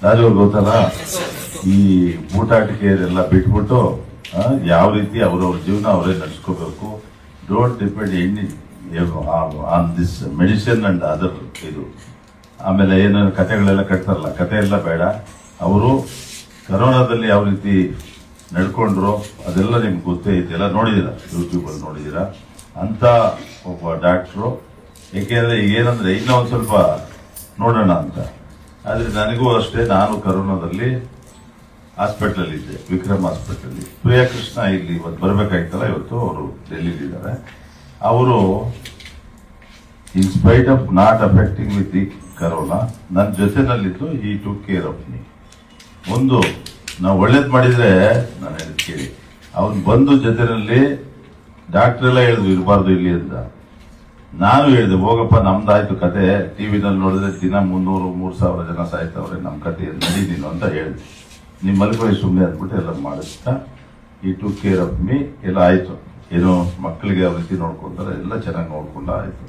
ರಾಜು ಅವ್ರಿಗೆ ಗೊತ್ತಲ್ಲ, ಈ ಊಟಾಟಿಕೆ ಎಲ್ಲ ಬಿಟ್ಬಿಟ್ಟು ಯಾವ ರೀತಿ ಅವ್ರವ್ರ ಜೀವನ ಅವರೇ ನಡೆಸ್ಕೋಬೇಕು. Don't depend any on this medicine and other ಇದು. ಆಮೇಲೆ ಏನೇನು ಕಥೆಗಳೆಲ್ಲ ಕಟ್ತಾರಲ್ಲ, ಕತೆ ಎಲ್ಲ ಬೇಡ. ಅವರು ಕರೋನಾದಲ್ಲಿ ಯಾವ ರೀತಿ ನಡ್ಕೊಂಡ್ರು ಅದೆಲ್ಲ ನಿಮ್ಗೆ ಗೊತ್ತೇ ಐತೆ, ಎಲ್ಲ ನೋಡಿದ್ದೀರಾ, ಯೂಟ್ಯೂಬಲ್ಲಿ ನೋಡಿದ್ದೀರಾ. ಅಂತ ಒಬ್ಬ ಡಾಕ್ಟ್ರು. ಏಕೆಂದ್ರೆ ಏನಂದ್ರೆ ಇನ್ನೂ ಒಂದು ಸ್ವಲ್ಪ ನೋಡೋಣ ಅಂತ. ಆದ್ರೆ ನನಗೂ ಅಷ್ಟೇ, ನಾನು ಕರೋನಾದಲ್ಲಿ ಹಾಸ್ಪಿಟಲ್ ಇದ್ದೆ, ವಿಕ್ರಮ್ ಹಾಸ್ಪಿಟಲ್. ಪ್ರಿಯಾ ಕೃಷ್ಣ ಇಲ್ಲಿ ಇವತ್ತು ಬರಬೇಕಾಯ್ತಲ್ಲ, ಇವತ್ತು ಅವರು ಡೆಲ್ಲಿಲಿದ್ದಾರೆ. ಅವರು in spite of not affecting with the corona ನನ್ನ ಜೊತೆನಲ್ಲಿದ್ದು ಈ ಟುಕ್ ಕೇರ್ ಆಫ್ ಮೀ. ಒಂದು ನಾವು ಒಳ್ಳೇದು ಮಾಡಿದ್ರೆ ನಾನು ಹೇಳಿದ್ ಕೇಳಿ, ಅವ್ನು ಬಂದು ಜೊತೆನಲ್ಲಿ ಡಾಕ್ಟರ್ ಎಲ್ಲ ಹೇಳಿದ್ರು ಇರಬಾರ್ದು ಇಲ್ಲಿ ಅಂತ. ನಾನು ಹೇಳಿದೆ ಹೋಗಪ್ಪ, ನಮ್ದಾಯ್ತು ಕತೆ, ಟಿವಿನಲ್ಲಿ ನೋಡಿದ್ರೆ ದಿನ 300-3,000 ಜನ ಸಾಯ್ತವ್ರೆ, ನಮ್ಮ ಕತೆ ನಡೀತೀನೋ ಅಂತ ಹೇಳಿದೆ. ನಿಮ್ಮ ಮಲ್ಕೊಳ್ಳಿ ಸುಮ್ಮನೆ ಅಂದ್ಬಿಟ್ಟು ಎಲ್ಲ ಮಾಡಿಸ್ತಾ ಈ ಟುಕ್ ಕೇರ್ ಆಫ್ ಮೀ ಎಲ್ಲ ಆಯ್ತು. ಏನೋ ಮಕ್ಕಳಿಗೆ ಯಾವ ರೀತಿ ನೋಡ್ಕೊಂತಾರೆ ಎಲ್ಲ ಚೆನ್ನಾಗಿ ನೋಡ್ಕೊಂಡು ಆಯ್ತು.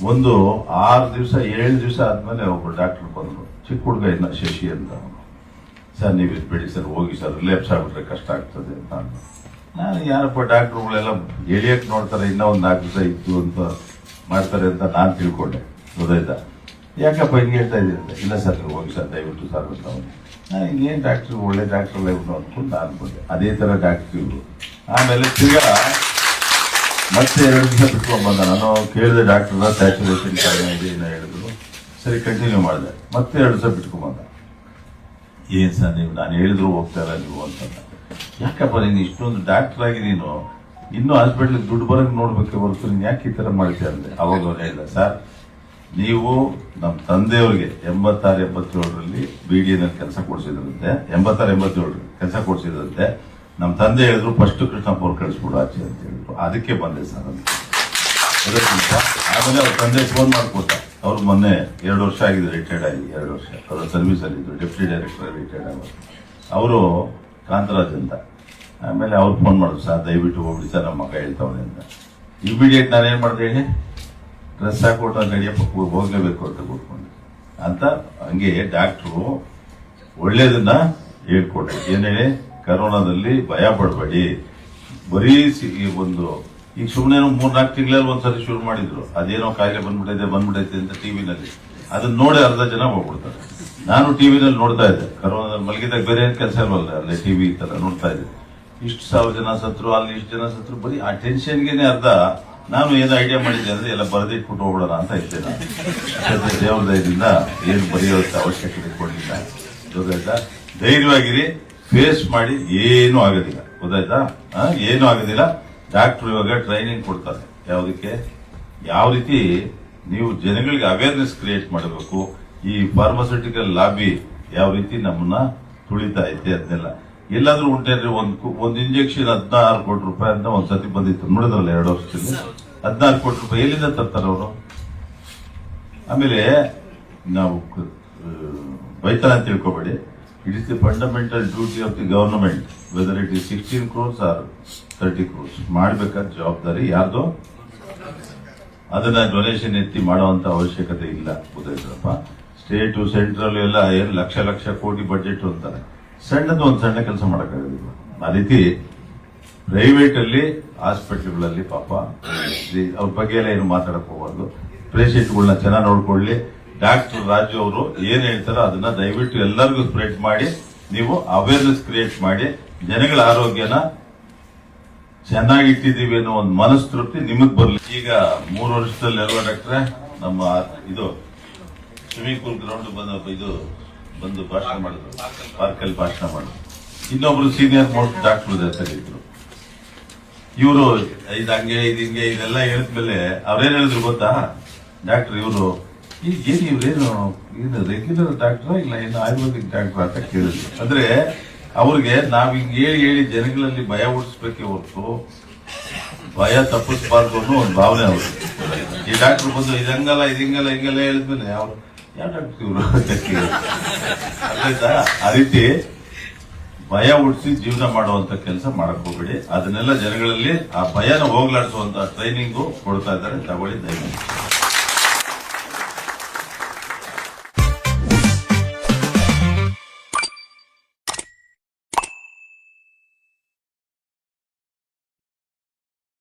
ಒಂದು 6 ದಿವಸ 7 ದಿವಸ ಆದ್ಮೇಲೆ ಒಬ್ಬರು ಡಾಕ್ಟರ್ ಬಂದ್ರು, ಚಿಕ್ಕ ಹುಡುಗ ಇನ್ನ ಶಶಿ ಅಂತ. ಸರ್ ನೀವು ಇರ್ಬೇಡಿ ಸರ್, ಹೋಗಿ ಸರ್, ರಿಲ್ಯಾಪ್ಸ್ ಆಗ್ಬಿಟ್ರೆ ಕಷ್ಟ ಆಗ್ತದೆ ಅಂತ. ನಾನು ಯಾರಪ್ಪ ಡಾಕ್ಟರ್ಗಳೆಲ್ಲ ಎಳಿಯಕ್ಕೆ ನೋಡ್ತಾರೆ, ಇನ್ನೂ ಒಂದು 4 ದಿವಸ ಇತ್ತು ಅಂತ ಮಾಡ್ತಾರೆ ಅಂತ ನಾನು ತಿಳ್ಕೊಂಡೆ. ಗೊತ್ತಾಯ್ತಾ? ಯಾಕಪ್ಪ ಹಿಂಗೆ ಹೇಳ್ತಾ ಇದ್ದೀನಿ ಅಂತ. ಇಲ್ಲ ಸರ್ ನೀವು ಹೋಗಿ ಸರ್ ದಯವಿಟ್ಟು ಸರ್ ಅಂತ. ನಾನು ಹಿಂಗೇನು ಡಾಕ್ಟ್ರು ಒಳ್ಳೆ ಡಾಕ್ಟರ್ ಎಲ್ಲ ಇವ್ರು ಅಂದ್ಕೊಂಡು ನಾನು ಬಂದೆ. ಅದೇ ಥರ ಡಾಕ್ಟ್ರು ಇವರು. ಆಮೇಲೆ ತಿರ್ಗಾ ಮತ್ತೆ 2 ದಿವಸ ಬಿಟ್ಕೊಂಡು ಬಂದ. ನಾನು ಕೇಳಿದೆ ಡಾಕ್ಟರ್ ಸ್ಯಾಚುರೇಷನ್ ಕಡಿಮೆ ಇದೆ ಏನೋ ಹೇಳಿದ್ರು. ಸರಿ ಕಂಟಿನ್ಯೂ ಮಾಡಿದೆ. ಮತ್ತೆ 2 ದಿವಸ ಬಿಟ್ಕೊಂಡು ಬಂದ. ಏನ್ ಸರ್ ನೀವು ನಾನು ಹೇಳಿದ್ರು ಹೋಗ್ತಾ ಇಲ್ಲ ನೀವು ಅಂತ. ಯಾಕಪ್ಪ ನೀನು ಇಷ್ಟೊಂದು ಡಾಕ್ಟರ್ ಆಗಿ ನೀನು ಇನ್ನೂ ಹಾಸ್ಪಿಟ್ಲಿಗೆ ದುಡ್ಡು ಬರೋಕೆ ನೋಡ್ಬೇಕೆ ಹೊರತು ನೀನು ಯಾಕೆ ಈ ಥರ ಮಾಡ್ತೀಯ ಅಂದೆ. ಅವಾಗ ಅವ್ರು ಹೇಳಿದ, ಸರ್ ನೀವು ನಮ್ಮ ತಂದೆಯವ್ರಿಗೆ 86-87ರಲ್ಲಿ BDNಲ್ಲಿ ಕೆಲಸ ಕೊಡಿಸಿದ್ರಂತೆ, 86-87 ಕೆಲಸ ಕೊಡಿಸಿದ್ರಂತೆ. ನಮ್ಮ ತಂದೆ ಹೇಳಿದ್ರು ಫಸ್ಟ್ ಕೃಷ್ಣಪ್ಪ ಅವ್ರು ಕಳಿಸ್ಬಿಡು ಆಚೆ ಅಂತ ಹೇಳಿದ್ರು. ಅದಕ್ಕೆ ಬಂದೆ ಸರ್ ಅಂತ. ಆಮೇಲೆ ಅವ್ರ ತಂದೆ ಫೋನ್ ಮಾಡ್ಕೊಟ್ಟ. ಅವ್ರು ಮೊನ್ನೆ 2 ವರ್ಷ ಆಗಿದೆ ರಿಟೈರ್ಡ್ ಆಗಿ, 2 ವರ್ಷ ಅವರ ಸರ್ವಿಸ್ ಅಲ್ಲಿ ಇದ್ರು, ಡೆಪ್ಯೂಟಿ ಡೈರೆಕ್ಟರ್ ರಿಟೈರ್ಡ್ ಆಗೋದು. ಅವರು ಕಾಂತರಾಜ್ ಅಂತ. ಆಮೇಲೆ ಅವ್ರು ಫೋನ್ ಮಾಡಿದ್ರು, ಸರ್ ದಯವಿಟ್ಟು ಹೋಗ್ಬಿಡಿ ಸರ್, ನಮ್ಮ ಮಗ ಹೇಳ್ತಾವ್ರೆ ಅಂತ. ಇಮಿಡಿಯೇಟ್ ನಾನೇನ್ ಮಾಡಿದೆ ಹೇಳಿ, ಡ್ರೆಸ್ ಹಾಕೊಟ್ಟು ನಡಿಯಪ್ಪ ಹೋಗ್ಲೇಬೇಕು ಅಂತ ಕೂತ್ಕೊಂಡೆ ಅಂತ. ಹಂಗೆ ಡಾಕ್ಟ್ರು ಒಳ್ಳೇದನ್ನ ಹೇಳ್ಕೊಟ್ರು. ಏನ್ ಹೇಳಿ, ಕರೋನಾದಲ್ಲಿ ಭಯ ಪಡಬೇಡಿ. ಬರೀ ಒಂದು ಈಗ ಸುಮ್ಮನೆ 3-4 ತಿಂಗಳಲ್ಲಿ ಒಂದ್ಸರಿ ಶುರು ಮಾಡಿದ್ರು, ಅದೇನೋ ಕಾಯಿಲೆ ಬಂದ್ಬಿಟ್ಟೈತೆ ಅಂತ ಟಿವಿನಲ್ಲಿ. ಅದನ್ನ ನೋಡಿ ಅರ್ಧ ಜನ ಹೋಗ್ಬಿಡ್ತಾರೆ. ನಾನು ಟಿವಿನಲ್ಲಿ ನೋಡ್ತಾ ಇದ್ದೆ, ಕರೋನಾದಲ್ಲಿ ಮಲಗಿದಾಗ ಬೇರೆ ಏನ್ ಕೆಲಸ ಇಲ್ವಲ್ಲ, ಅಲ್ಲೇ ಟಿವಿ ಈ ತರ ನೋಡ್ತಾ ಇದ್ದೆ. ಇಷ್ಟು 1000 ಜನ ಸತ್ರು, ಅಲ್ಲಿ ಇಷ್ಟು ಜನ ಸತ್ರು, ಬರೀ ಆ ಟೆನ್ಷನ್ಗೆನೆ ಅರ್ಧ. ನಾನು ಏನೋ ಐಡಿಯಾ ಮಾಡಿದ್ದೆ ಅಂದ್ರೆ ಎಲ್ಲ ಬರೆದಿಟ್ಬಿಟ್ಟು ಹೋಗ್ಬಿಡೋಣ ಅಂತ ಇದ್ದೆ. ನಾನು ದೇವ್ರ ದಯದಿಂದ ಏನು ಬರೆಯೋದಕ್ಕೆ ಅವಶ್ಯಕತೆ ಕೊಡಲಿಲ್ಲ. ಗೊತ್ತಾಯ್ತಾ? ಧೈರ್ಯವಾಗಿರಿ, ಫೇಸ್ ಮಾಡಿ, ಏನೂ ಆಗೋದಿಲ್ಲ. ಗೊತ್ತಾಯ್ತಾ? ಏನೂ ಆಗೋದಿಲ್ಲ. ಡಾಕ್ಟರ್ ಇವಾಗ ಟ್ರೈನಿಂಗ್ ಕೊಡ್ತಾರೆ. ಯಾವುದಕ್ಕೆ, ಯಾವ ರೀತಿ ನೀವು ಜನಗಳಿಗೆ ಅವೇರ್ನೆಸ್ ಕ್ರಿಯೇಟ್ ಮಾಡಬೇಕು. ಈ ಫಾರ್ಮಾಸ್ಯೂಟಿಕಲ್ ಲಾಬಿ ಯಾವ ರೀತಿ ನಮ್ಮನ್ನ ತುಳಿತಾ ಐತೆ ಅದನ್ನೆಲ್ಲ. ಎಲ್ಲಾದ್ರೂ ಉಂಟೇನ್ರಿ, ಒಂದು ಇಂಜೆಕ್ಷನ್ 16 ಕೋಟಿ ರೂಪಾಯಿ ಅಂತ ಒಂದ್ಸತಿ ಬಂದಿತ್ತು, ನೋಡಿದ್ರಲ್ಲ 2 ವರ್ಷದಲ್ಲಿ. 16 ಕೋಟಿ ರೂಪಾಯಿ ಎಲ್ಲಿಂದ ತರ್ತಾರೆ ಅವರು? ಆಮೇಲೆ ನಾವು ಬೈತಾನೆ ಅಂತ ತಿಳ್ಕೊಬೇಡಿ. It is the fundamental duty of the government, whether it is 16 crores or 30 crores ಮಾಡಬೇಕಾದ ಜವಾಬ್ದಾರಿ ಯಾರ್ದು. ಅದನ್ನ ಡೊನೇಷನ್ ಎತ್ತಿ ಮಾಡುವಂತ ಅವಶ್ಯಕತೆ ಇಲ್ಲ. ಗೊತ್ತಾಯ್ತಪ್ಪ? ಸ್ಟೇಟು ಸೆಂಟ್ರಲ್ ಎಲ್ಲ ಏನು ಲಕ್ಷ ಕೋಟಿ ಬಜೆಟ್ ಅಂತಾರೆ. ಸಣ್ಣದು ಒಂದು ಸಣ್ಣ ಕೆಲಸ ಮಾಡೋಕ್ಕಾಗೋದಿಲ್ಲ. ಆ ರೀತಿ ಪ್ರೈವೇಟ್ ಅಲ್ಲಿ ಹಾಸ್ಪಿಟಲ್ಗಳಲ್ಲಿ ಪಾಪ ಅವ್ರ ಬಗ್ಗೆ ಎಲ್ಲ ಏನು ಮಾತಾಡಕ್ ಹೋಗಬಾರ್ದು. ಪೇಷಂಟ್ಗಳನ್ನ ಚೆನ್ನಾಗಿ ನೋಡ್ಕೊಳ್ಳಿ. ಡಾಕ್ಟರ್ ರಾಜು ಅವರು ಏನ್ ಹೇಳ್ತಾರೋ ಅದನ್ನ ದಯವಿಟ್ಟು ಎಲ್ಲರಿಗೂ ಸ್ಪ್ರೆಡ್ ಮಾಡಿ, ನೀವು ಅವೇರ್ನೆಸ್ ಕ್ರಿಯೇಟ್ ಮಾಡಿ, ಜನಗಳ ಆರೋಗ್ಯನ ಚೆನ್ನಾಗಿಟ್ಟಿದ್ದೀವಿ ಅನ್ನೋ ಒಂದು ಮನಸ್ತೃಪ್ತಿ ನಿಮಗ್ ಬರ್ಲಿ. ಈಗ 3 ವರ್ಷದಲ್ಲಿ ಅಲ್ವಾ ಡಾಕ್ಟ್ರೆ, ನಮ್ಮ ಇದು ಸ್ವಿಮ್ಮಿಂಗ್ ಪೂಲ್ ಗ್ರೌಂಡ್ ಬಂದು ಭಾಷಣ ಮಾಡಿದ್ರು, ಪಾರ್ಕಲ್ಲಿ ಭಾಷಣ ಮಾಡಿದ್ರು. ಇನ್ನೊಬ್ರು ಸೀನಿಯರ್ ಮೋಸ್ಟ್ ಡಾಕ್ಟರ್ ಜೊತೆ ಇದ್ರು. ಇವರು ಇದಂಗೆ ಹಿಂಗೆ ಇದೆಲ್ಲ ಹೇಳಿದ್ಮೇಲೆ ಅವ್ರೇನ್ ಹೇಳಿದ್ರು ಗೊತ್ತಾ ಡಾಕ್ಟರ್, ಇವರು ಇವ್ರೇನು ರೆಗ್ಯುಲರ್ ಡಾಕ್ಟರ್ ಇಲ್ಲ ಏನು ಆಯುರ್ವೇದಿಕ್ ಡಾಕ್ಟರ್ ಅಂತ ಕೇಳಿದ್ರು. ಅಂದ್ರೆ ಅವ್ರಿಗೆ ನಾವ್ ಹಿಂಗೆ ಹೇಳಿ ಜನಗಳಲ್ಲಿ ಭಯ ಹುಟ್ಟಿಸ್ಬೇಕೆ ಹೊರತು ಭಯ ತಪ್ಪಿಸ್ಬಾರ್ದು ಅನ್ನೋ ಒಂದು ಭಾವನೆ ಅವರು. ಈ ಡಾಕ್ಟರ್ ಬಂದು ಇದಂಗಲ್ಲ ಹಿಂಗೆಲ್ಲ ಹೇಳಿದ್ಮೇಲೆ ಅವ್ರು ಯಾವ ಡಾಕ್ಟರ್ ಇವರು ಆಯ್ತಾ? ಆ ರೀತಿ ಭಯ ಹುಟ್ಟಿಸಿ ಜೀವನ ಮಾಡುವಂತ ಕೆಲಸ ಮಾಡಕ್ ಹೋಗ್ಬೇಡಿ. ಅದನ್ನೆಲ್ಲ ಜನಗಳಲ್ಲಿ ಆ ಭಯನ ಹೋಗ್ಲಾಡಿಸುವಂತ ಟ್ರೈನಿಂಗು ಕೊಡ್ತಾ ಇದ್ದಾರೆ. ತಗೊಳ್ಳಿ, ದಯವಿಟ್ಟು.